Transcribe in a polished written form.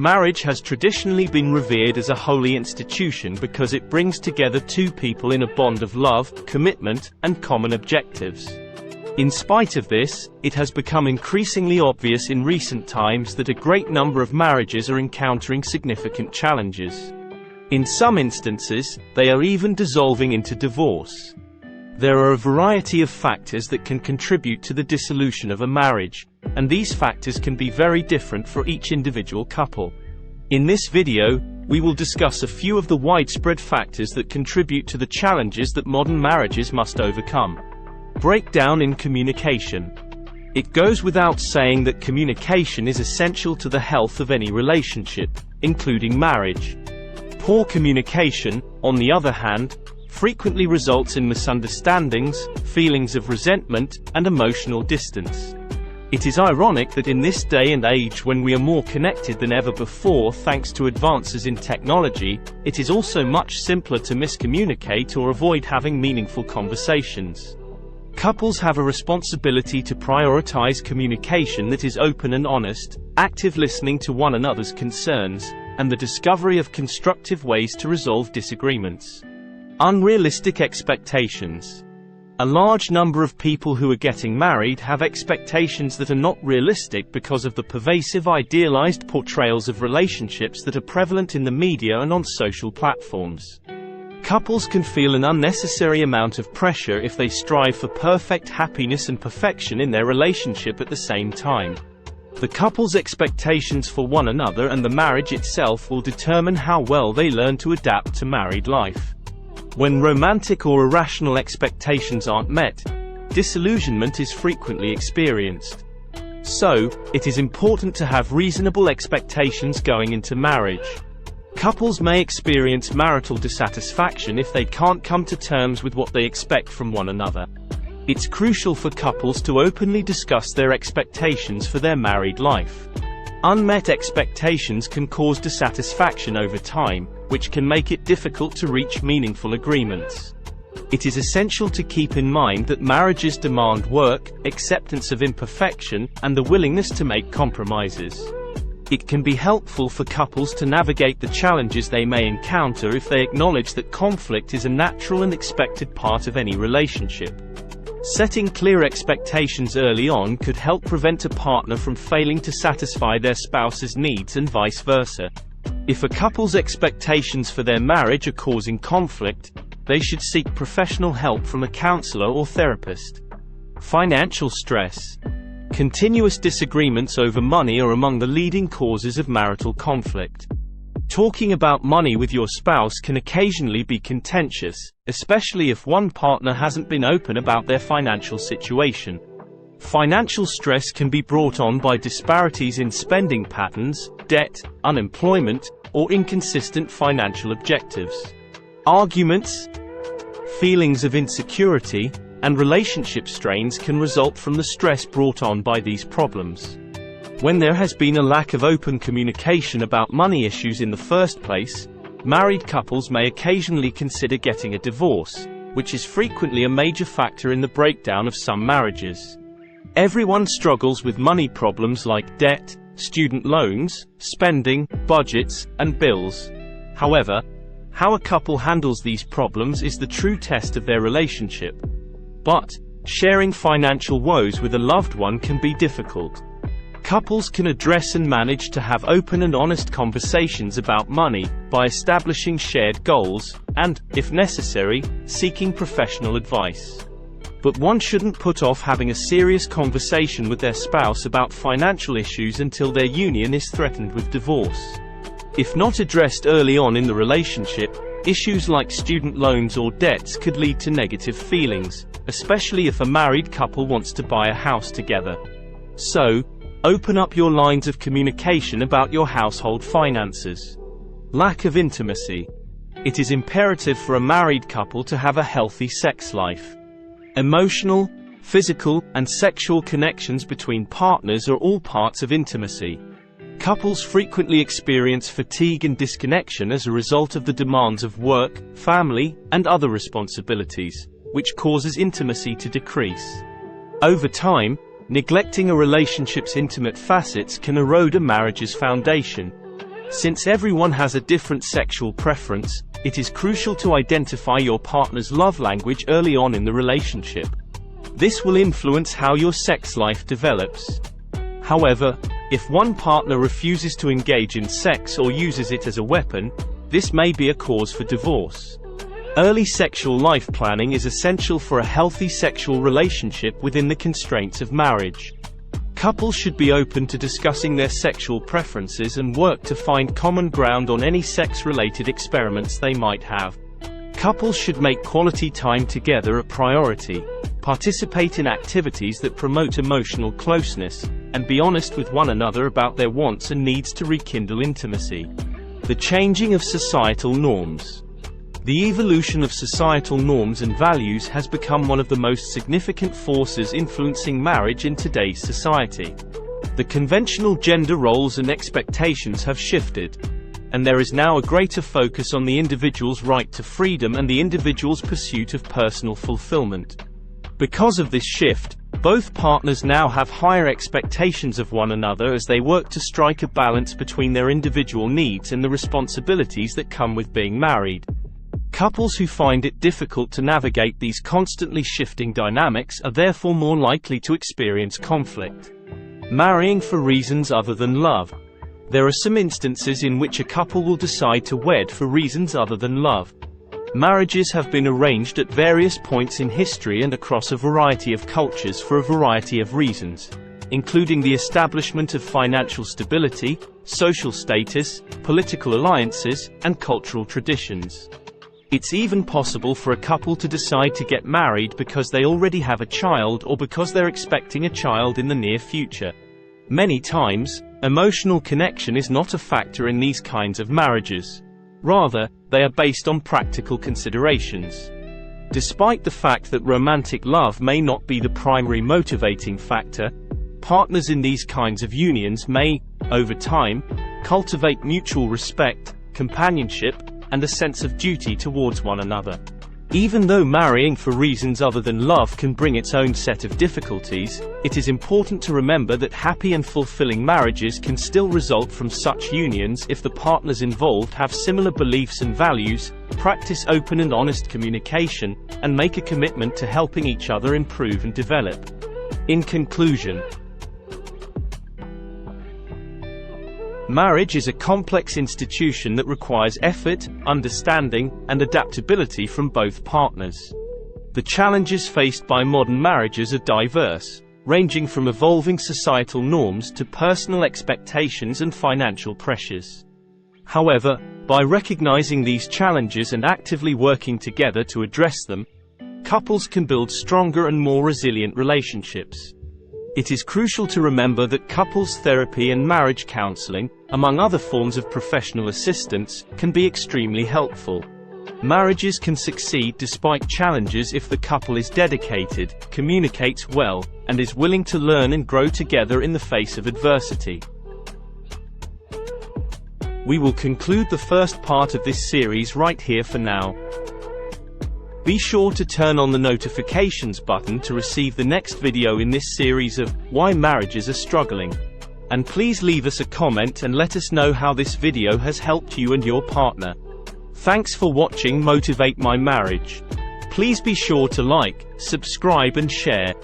Marriage has traditionally been revered as a holy institution because it brings together two people in a bond of love, commitment, and common objectives. In spite of this, it has become increasingly obvious in recent times that a great number of marriages are encountering significant challenges. In some instances, they are even dissolving into divorce. There are a variety of factors that can contribute to the dissolution of a marriage, and these factors can be very different for each individual couple. In this video, we will discuss a few of the widespread factors that contribute to the challenges that modern marriages must overcome. Breakdown in communication. It goes without saying that communication is essential to the health of any relationship, including marriage. Poor communication, on the other hand, frequently results in misunderstandings, feelings of resentment, and emotional distance. It is ironic that in this day and age when we are more connected than ever before thanks to advances in technology, it is also much simpler to miscommunicate or avoid having meaningful conversations. Couples have a responsibility to prioritize communication that is open and honest, active listening to one another's concerns, and the discovery of constructive ways to resolve disagreements. Unrealistic expectations. A large number of people who are getting married have expectations that are not realistic because of the pervasive idealized portrayals of relationships that are prevalent in the media and on social platforms. Couples can feel an unnecessary amount of pressure if they strive for perfect happiness and perfection in their relationship at the same time. The couple's expectations for one another and the marriage itself will determine how well they learn to adapt to married life. When romantic or irrational expectations aren't met, disillusionment is frequently experienced. So, it is important to have reasonable expectations going into marriage. Couples may experience marital dissatisfaction if they can't come to terms with what they expect from one another. It's crucial for couples to openly discuss their expectations for their married life. Unmet expectations can cause dissatisfaction over time, which can make it difficult to reach meaningful agreements. It is essential to keep in mind that marriages demand work, acceptance of imperfection, and the willingness to make compromises. It can be helpful for couples to navigate the challenges they may encounter if they acknowledge that conflict is a natural and expected part of any relationship. Setting clear expectations early on could help prevent a partner from failing to satisfy their spouse's needs and vice versa. If a couple's expectations for their marriage are causing conflict, they should seek professional help from a counselor or therapist. Financial stress. Continuous disagreements over money are among the leading causes of marital conflict. Talking about money with your spouse can occasionally be contentious, especially if one partner hasn't been open about their financial situation. Financial stress can be brought on by disparities in spending patterns, debt, unemployment, or inconsistent financial objectives. Arguments, feelings of insecurity, and relationship strains can result from the stress brought on by these problems. When there has been a lack of open communication about money issues in the first place, married couples may occasionally consider getting a divorce, which is frequently a major factor in the breakdown of some marriages. Everyone struggles with money problems like debt, student loans, spending, budgets, and bills. However, how a couple handles these problems is the true test of their relationship. But, sharing financial woes with a loved one can be difficult. Couples can address and manage to have open and honest conversations about money by establishing shared goals and, if necessary, seeking professional advice. But one shouldn't put off having a serious conversation with their spouse about financial issues until their union is threatened with divorce. If not addressed early on in the relationship, issues like student loans or debts could lead to negative feelings, especially if a married couple wants to buy a house together. So, open up your lines of communication about your household finances. Lack of intimacy. It is imperative for a married couple to have a healthy sex life. Emotional, physical, and sexual connections between partners are all parts of intimacy. Couples frequently experience fatigue and disconnection as a result of the demands of work, family, and other responsibilities, which causes intimacy to decrease. Over time, neglecting a relationship's intimate facets can erode a marriage's foundation. Since everyone has a different sexual preference, it is crucial to identify your partner's love language early on in the relationship. This will influence how your sex life develops. However, if one partner refuses to engage in sex or uses it as a weapon, this may be a cause for divorce. Early sexual life planning is essential for a healthy sexual relationship within the constraints of marriage. Couples should be open to discussing their sexual preferences and work to find common ground on any sex-related experiments they might have. Couples should make quality time together a priority, participate in activities that promote emotional closeness, and be honest with one another about their wants and needs to rekindle intimacy. The changing of societal norms. The evolution of societal norms and values has become one of the most significant forces influencing marriage in today's society. The conventional gender roles and expectations have shifted, and there is now a greater focus on the individual's right to freedom and the individual's pursuit of personal fulfillment. Because of this shift, both partners now have higher expectations of one another as they work to strike a balance between their individual needs and the responsibilities that come with being married. Couples who find it difficult to navigate these constantly shifting dynamics are therefore more likely to experience conflict. Marrying for reasons other than love. There are some instances in which a couple will decide to wed for reasons other than love. Marriages have been arranged at various points in history and across a variety of cultures for a variety of reasons, including the establishment of financial stability, social status, political alliances, and cultural traditions. It's even possible for a couple to decide to get married because they already have a child or because they're expecting a child in the near future. Many times, emotional connection is not a factor in these kinds of marriages. Rather, they are based on practical considerations. Despite the fact that romantic love may not be the primary motivating factor, partners in these kinds of unions may, over time, cultivate mutual respect, companionship, and a sense of duty towards one another. Even though marrying for reasons other than love can bring its own set of difficulties, it is important to remember that happy and fulfilling marriages can still result from such unions if the partners involved have similar beliefs and values, practice open and honest communication, and make a commitment to helping each other improve and develop. In conclusion, marriage is a complex institution that requires effort, understanding, and adaptability from both partners. The challenges faced by modern marriages are diverse, ranging from evolving societal norms to personal expectations and financial pressures. However, by recognizing these challenges and actively working together to address them, couples can build stronger and more resilient relationships. It is crucial to remember that couples therapy and marriage counseling, among other forms of professional assistance, can be extremely helpful. Marriages can succeed despite challenges if the couple is dedicated, communicates well, and is willing to learn and grow together in the face of adversity. We will conclude the first part of this series right here for now. Be sure to turn on the notifications button to receive the next video in this series of Why Marriages Are Struggling. And please leave us a comment and let us know how this video has helped you and your partner. Thanks for watching Motivate My Marriage. Please be sure to like, subscribe and share.